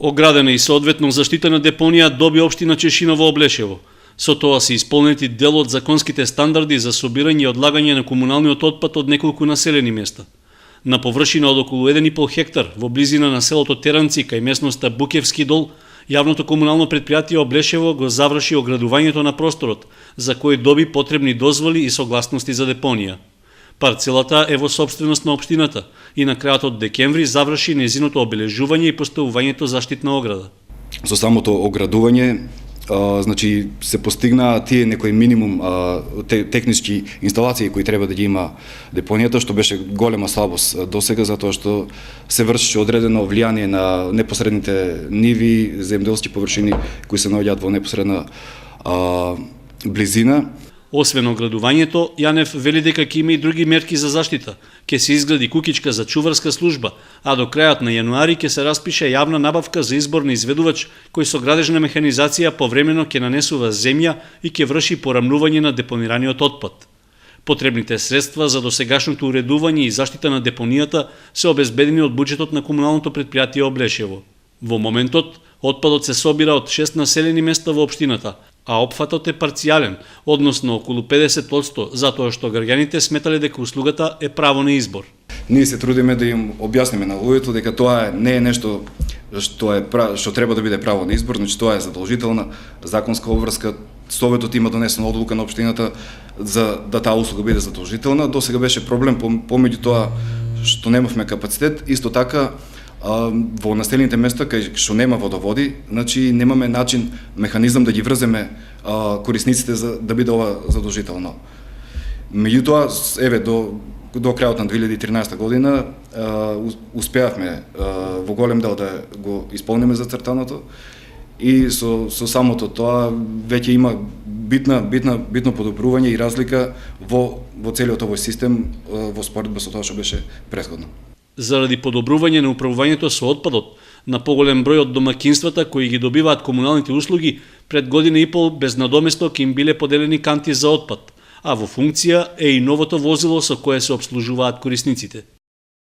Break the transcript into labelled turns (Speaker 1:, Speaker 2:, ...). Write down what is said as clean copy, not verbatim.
Speaker 1: Оградена и соодветно заштитена депонија доби општина Чешиново Облешево. Со тоа се исполнети дел од законските стандарди за собирање и одлагање на комуналниот отпад од неколку населени места. На површина од околу 1,5 хектар во близина на селото Теранци кај местноста Букевски дол, јавното комунално претпријатие Облешево го заврши оградувањето на просторот, за кој доби потребни дозволи и согласности за депонија. Парцелата е во собственост на општината и на крајот од декември заврши нејзиното обележување и поставувањето заштитна ограда.
Speaker 2: Со самото оградување значи се постигна тие некој минимум технички инсталации кои треба да ги има депонијата, што беше голема слабост досега, затоа што се вршеше одредено влијание на непосредните ниви, земјоделски површини кои се наоѓаат во непосредна близина.
Speaker 1: Освен оградувањето, Јанев вели дека ќе има и други мерки за заштита. Ќе се изгради куќичка за чуварска служба, а до крајот на јануари ќе се распише јавна набавка за избор на изведувач кој со градежна механизација повремено ќе нанесува земја и ќе врши порамнување на депонираниот отпад. Потребните средства за досегашното уредување и заштита на депонијата се обезбедени од буџетот на комуналното претпријатие Облешево. Во моментот, отпадот се собира од 6 населени места во општината, а опфатот е парцијален, односно околу 50%, затоа што граѓаните сметале дека услугата е право на избор.
Speaker 2: Ние се трудиме да им објасниме на луѓето дека тоа не е нешто што треба да биде право на избор, значи тоа е задолжителна законска обврска. Советот има донесена одлука на општината за да таа услуга биде задолжителна. Досега беше проблем помеѓу тоа што немавме капацитет, исто така во населените места кај што нема водоводи, значи немаме начин, механизам да ги врземе корисниците за да биде ова задолжително. Меѓутоа, еве до крајот на 2013 година успеавме во голем дел да го исполниме зацртаното и со самото тоа веќе има битно подобрување и разлика во целиот овој систем во споредба со тоа што беше претходно.
Speaker 1: Заради подобрување на управувањето со отпадот на поголем број од домакинствата кои ги добиваат комуналните услуги, пред година и пол без надоместок им биле поделени канти за отпад, а во функција е и новото возило со кое се обслужуваат корисниците.